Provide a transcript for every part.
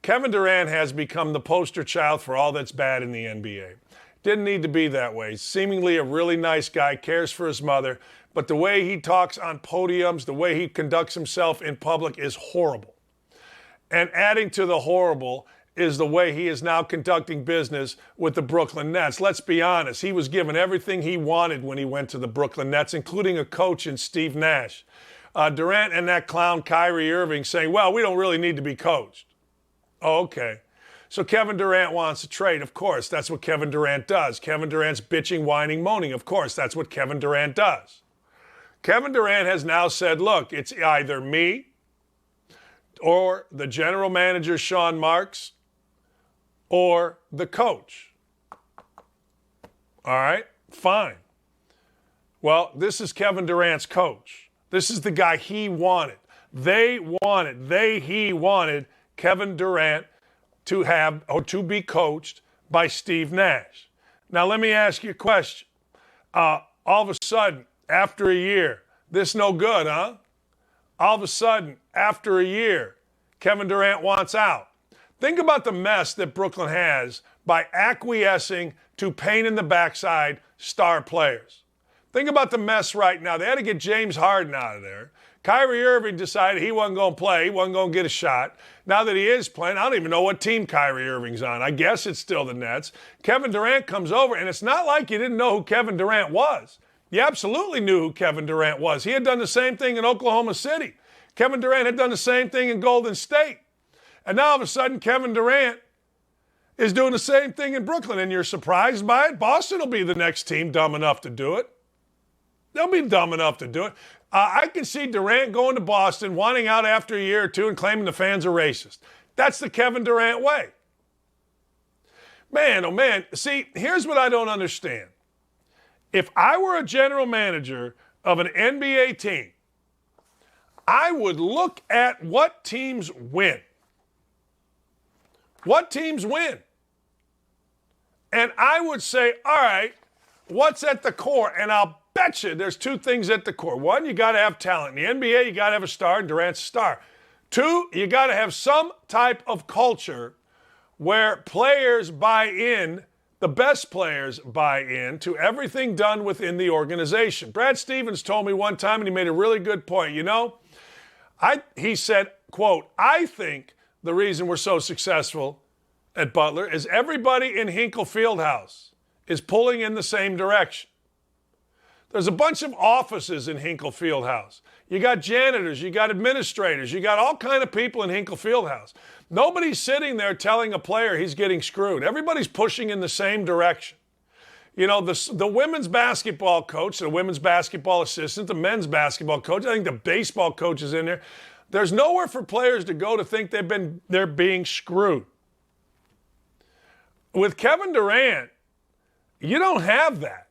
Kevin Durant has become the poster child for all that's bad in the NBA. Didn't need to be that way. Seemingly a really nice guy, cares for his mother, but the way he talks on podiums, the way he conducts himself in public is horrible. And adding to the horrible is the way he is now conducting business with the Brooklyn Nets. Let's be honest, he was given everything he wanted when he went to the Brooklyn Nets, including a coach in Steve Nash. Durant and that clown Kyrie Irving saying, well, we don't really need to be coached. Oh, okay. So Kevin Durant wants a trade. Of course, that's what Kevin Durant does. Kevin Durant's bitching, whining, moaning. Of course, that's what Kevin Durant does. Kevin Durant has now said, look, it's either me or the general manager, Sean Marks, or the coach. All right, fine. Well, this is Kevin Durant's coach. This is the guy he wanted. He wanted Kevin Durant to have or to be coached by Steve Nash. Now, let me ask you a question. All of a sudden, after a year, this no good, huh? All of a sudden, after a year, Kevin Durant wants out. Think about the mess that Brooklyn has by acquiescing to pain in the backside star players. Think about the mess right now. They had to get James Harden out of there. Kyrie Irving decided he wasn't going to play. He wasn't going to get a shot. Now that he is playing, I don't even know what team Kyrie Irving's on. I guess it's still the Nets. Kevin Durant comes over, and it's not like you didn't know who Kevin Durant was. You absolutely knew who Kevin Durant was. He had done the same thing in Oklahoma City. Kevin Durant had done the same thing in Golden State. And now all of a sudden, Kevin Durant is doing the same thing in Brooklyn, and you're surprised by it? Boston will be the next team dumb enough to do it. They'll be dumb enough to do it. I can see Durant going to Boston, wanting out after a year or two, and claiming the fans are racist. That's the Kevin Durant way. Man, oh man. See, here's what I don't understand. If I were a general manager of an NBA team, I would look at what teams win. What teams win? And I would say, all right, what's at the core? And I'll bet you there's two things at the core. One, you got to have talent. In the NBA, you got to have a star, and Durant's a star. Two, you got to have some type of culture where players buy in, the best players buy in to everything done within the organization. Brad Stevens told me one time, and he made a really good point. You know, he said, quote, I think the reason we're so successful at Butler is everybody in Hinkle Fieldhouse is pulling in the same direction. There's a bunch of offices in Hinkle Fieldhouse. You got janitors, you got administrators, you got all kind of people in Hinkle Fieldhouse. Nobody's sitting there telling a player he's getting screwed. Everybody's pushing in the same direction. You know, the women's basketball coach, the women's basketball assistant, the men's basketball coach, I think the baseball coach is in there. There's nowhere for players to go to think they're being screwed. With Kevin Durant, you don't have that.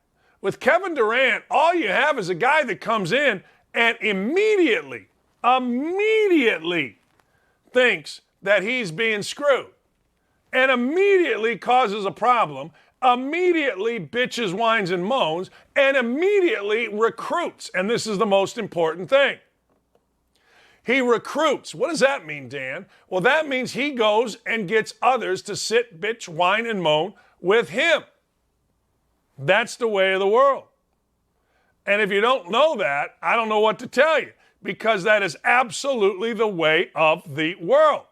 With Kevin Durant, all you have is a guy that comes in and immediately thinks that he's being screwed and immediately causes a problem, immediately bitches, whines, and moans, and immediately recruits. And this is the most important thing. He recruits. What does that mean, Dan? Well, that means he goes and gets others to sit, bitch, whine, and moan with him. That's the way of the world. And if you don't know that, I don't know what to tell you, because that is absolutely the way of the world.